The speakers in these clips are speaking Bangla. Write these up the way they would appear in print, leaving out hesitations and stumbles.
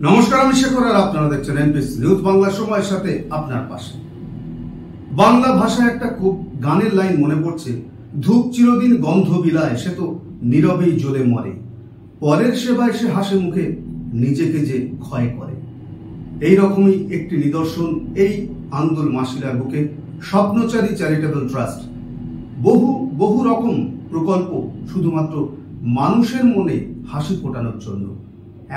নমস্কার, আমি শেখর আর আপনারা দেখছেন এনপিএস নিউজ বাংলা। সময়ের সাথে আপনার পাশে। বাংলা ভাষায় একটা খুব গানের লাইন মনে পড়ছে, ধূপ চিরদিন গন্ধ বিলায়, সে তো নীরবেই জ্বলে মরে, পরের সেবায় সে হাসি মুখে নিজেকে যে ক্ষয় করে। এই রকমই একটি নিদর্শন এই আন্দুল মাসিলার বুকে স্বপ্নচারী চ্যারিটেবল ট্রাস্ট। বহু রকম প্রকল্প শুধুমাত্র মানুষের মনে হাসি ফোটানোর জন্য।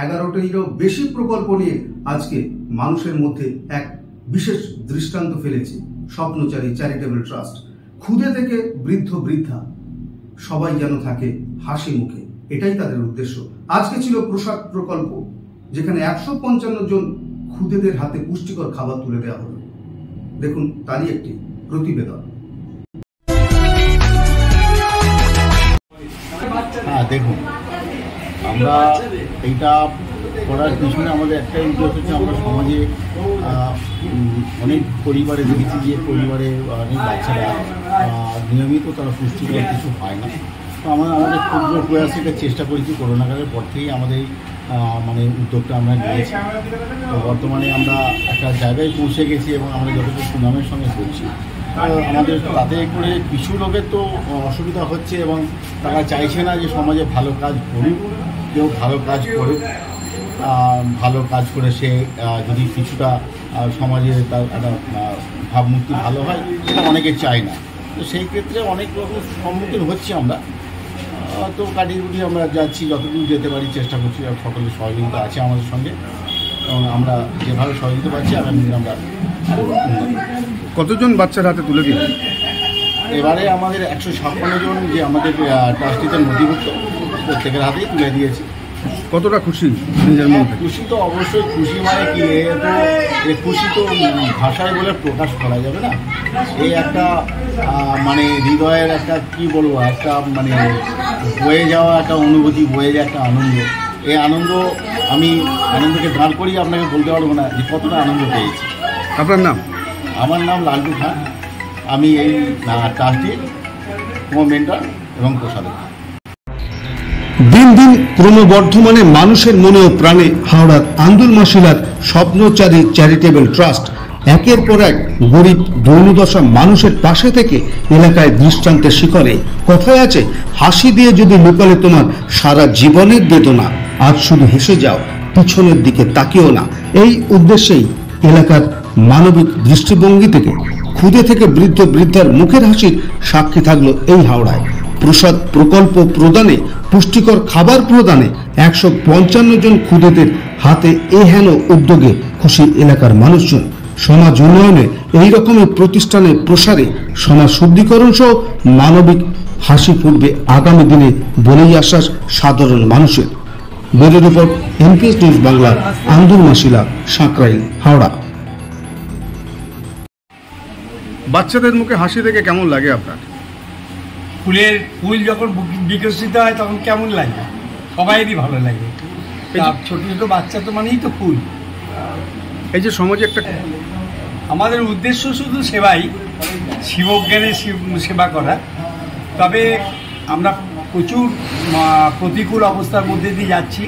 11টিরও বেশি প্রকল্প নিয়ে আজকে মানুষের মধ্যে এক বিশেষ দৃষ্টান্ত ফেলেছে স্বপ্নচারী চ্যারিটেবল ট্রাস্ট। ক্ষুদে থেকে বৃদ্ধ বৃদ্ধা সবাই যেন থাকে হাসি মুখে, এটাই তাদের উদ্দেশ্য। আজকে ছিল প্রসাদ প্রকল্প, যেখানে 155 জন ক্ষুদেদের হাতে পুষ্টিকর খাবার তুলে দেওয়া হলো। দেখুন তারই একটি প্রতিবেদন। দেখুন, আমরা এইটা করার পিছনে আমাদের একটাই উদ্দেশ্য হচ্ছে, আমরা সমাজে অনেক পরিবারে দেখেছি যে পরিবারে অনেক বাচ্চারা নিয়মিত তারা পুষ্টিকর কিছু পায় না। তো আমরা আমাদের ক্ষুদ্র প্রয়াস এটা চেষ্টা করেছি। করোনাকালের পর থেকেই আমাদের উদ্যোগটা আমরা নিয়েছি। তো বর্তমানে আমরা একটা জায়গায় পৌঁছে গেছি এবং আমরা যতটা সুনামের সঙ্গে করছি। আমাদের তাতে করে কিছু লোকের তো অসুবিধা হচ্ছে এবং তারা চাইছে না যে সমাজে ভালো কাজ করুক, কেউ ভালো কাজ করুক। ভালো কাজ করে সে যদি কিছুটা সমাজে তার একটা ভাবমূর্তি ভালো হয়, এটা অনেকে চায় না। তো সেই ক্ষেত্রে অনেক রকম সম্মুখীন হচ্ছি আমরা। তো কাটিয়ে কুটিয়ে আমরা যাচ্ছি, যতটুকু যেতে পারি চেষ্টা করছি। সকলের সহযোগিতা আছে আমাদের সঙ্গে এবং আমরা যেভাবে সহযোগিতা পাচ্ছি আগামী দিন আমরা। কতজন বাচ্চার হাতে তুলে দিন? এবারে আমাদের 156 জন যে আমাদের ট্রাস্টিতে নথিভুক্ত, প্রত্যেকের হাতেই তুলে দিয়েছি। কতটা খুশি নিজের মধ্যে? খুশি তো অবশ্যই খুশি, মানে কি খুশি তো ভাষায় বলে প্রকাশ করা যাবে না। এই একটা হৃদয়ের একটা কি বলবো, একটা বয়ে যাওয়া একটা অনুভূতি, বয়ে যাওয়া একটা আনন্দ। এই আনন্দকে দাঁড় করিয়ে আপনাকে বলতে পারবো না যে কতটা আনন্দ পেয়েছি। আপনার নাম? আমার নাম লালটু খান। আমি এই ট্রাস্টির মেন্টর এবং প্রসাদক। দিন দিন ক্রমবর্ধমানে মানুষের মনে ও প্রাণে হাওড়ার আন্দুল মাসিলার স্বপ্নচারী চ্যারিটেবল ট্রাস্ট একের পর এক গরিব দৈন্যদশা মানুষের পাশে থেকে এলাকায় দৃষ্টান্তের শিখরে। কথায় আছে, হাসি দিয়ে যদি লুকালে তোমার সারা জীবনের বেদনা, আজ শুধু হেসে যাও, পিছনের দিকে তাকিও না। এই উদ্দেশ্যেই এলাকার মানবিক দৃষ্টিভঙ্গি থেকে ক্ষুদে থেকে বৃদ্ধ বৃদ্ধার মুখের হাসির সাক্ষী থাকলো এই হাওড়ায়। প্রসাদ প্রকল্প প্রদানে, পুষ্টিকর খাবার প্রদানে 155 জন ক্ষুদেদের হাতে এ হেন উদ্যোগে খুশি এলাকার মানুষজন। সমাজ উন্নয়নে এই রকমের প্রতিষ্ঠানের প্রসারে সমাজ শুদ্ধিকরণ সহ মানবিক হাসি ফুটবে আগামী দিনে বলেই আশ্বাস সাধারণ মানুষের। Bureau report, NPS news Bangla, Andul Masila, Sankrail, Howrah. বাচ্চাদের মুখে হাসি দেখে কেমন লাগে আপনার? ফুল যখন বিকশিত হয় তখন কেমন লাগে? সবাইরই ভালো লাগে। ছোট ছোট বাচ্চা তো মানেই তো ফুল। এই যে সমাজে একটা, আমাদের উদ্দেশ্য শুধু সেবাই, শিবজ্ঞানের সেবা করা। তবে আমরা প্রচুর প্রতিকূল অবস্থার মধ্যে দিয়ে যাচ্ছি,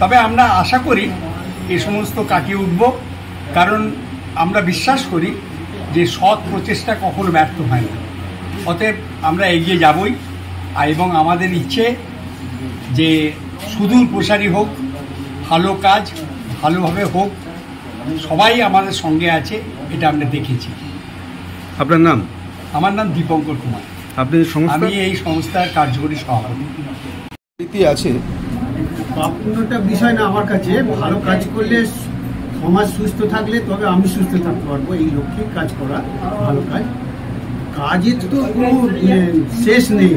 তবে আমরা আশা করি এ সমস্ত কাটিয়ে উঠব। কারণ আমরা বিশ্বাস করি যে সৎ প্রচেষ্টা কখনো ব্যর্থ হয় না। অতএব আমরা এগিয়ে যাবই, এবং আমাদের ইচ্ছে যে সুদূর প্রসারী হোক, ভালো কাজ ভালোভাবে হোক, সবাই আমাদের সঙ্গে আছে, এটা আমরা দেখেছি। আপনার নাম? আমার নাম দীপঙ্কর কুমার। আপনি? আমি এই সংস্থার কার্যকরী সভাপতি। আছে আপনারটা বিষয় না আমার কাছে। ভালো কাজ করলে সমাজ সুস্থ থাকলে তবে আমি সুস্থ থাকতে পারবো, এই লক্ষ্যে কাজ করা। ভালো কাজের তো কোনো শেষ নেই।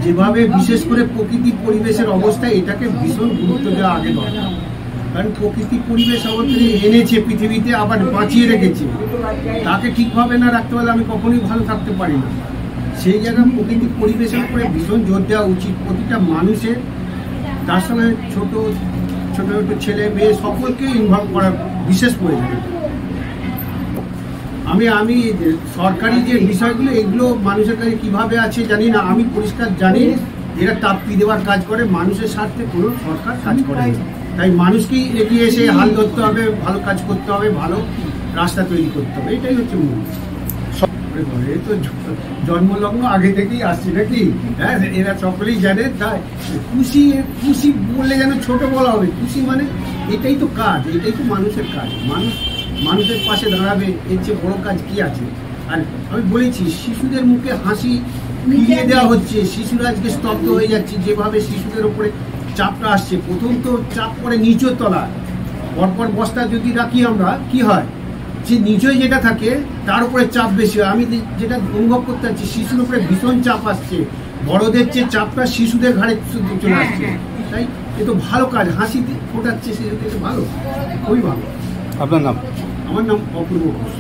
যেভাবে বিশেষ করে প্রকৃতি পরিবেশের অবস্থা, এটাকে ভীষণ গুরুত্ব দেওয়া আগে দরকার। কারণ প্রকৃতি পরিবেশ আমাদের এনেছে পৃথিবীতে, আবার বাঁচিয়ে রেখেছে। তাকে ঠিকভাবে না রাখতে পারলে আমি কখনোই ভালো থাকতে পারি না। সেই জায়গায় প্রকৃতি পরিবেশের উপরে ভীষণ জোর দেওয়া উচিত প্রতিটা মানুষের। তার সঙ্গে ছোট ছোট ছেলে মেয়ে সকলকে ইনভলভ করা বিশেষ প্রয়োজন। আমি সরকারি যে বিষয়গুলো, এগুলো মানুষের কাছে কিভাবে আছে জানি না। আমি পরিষ্কার জানি এরা টাপ্পি দেওয়ার কাজ করে, মানুষের স্বার্থে কোনো সরকার কাজ করে না। তাই মানুষকেই এগিয়ে এসে হাল ধরতে হবে, ভালো কাজ করতে হবে, ভালো রাস্তা তৈরি করতে হবে, এটাই হচ্ছে মূল। এই তো জন্মলগ্ন আগে থেকেই আসছে নাকি, হ্যাঁ এরা সকলেই জানে। তাই খুশি খুশি বললে যেন ছোট বলা হবে, খুশি মানে এটাই তো কাজ, এটাই তো মানুষের কাজ। মানুষের পাশে দাঁড়াবে, এর চেয়ে বড় কাজ কি আছে? আর আমি বলেছি শিশুদের মুখে হাসি ফিরিয়ে দেওয়া হচ্ছে, শিশুরা আজকে স্তব্ধ হয়ে যাচ্ছে, যেভাবে শিশুদের উপরে চাপটা আসছে। প্রথম তো চাপ পড়ে নিচের তলা, পরপর বস্তা যদি রাখি আমরা, কি হয় যে নিচে যেটা থাকে তার উপরে চাপ বেশি হয়। আমি যেটা অনুভব করতে পারছি, শিশুর উপরে ভীষণ চাপ আসছে, বড়দের চেয়ে চাপটা শিশুদের ঘাড়ে চলে আসছে। তাই এ তো ভালো কাজ, হাসি ফোটাচ্ছে শিশুদের, ভালো, খুবই ভালো। আপনার নাম? আমার নাম অপূর্ব ঘোষ।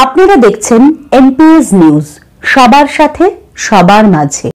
আপনারা দেখছেন এনপিএস নিউজ, সবার সাথে সবার মাঝে।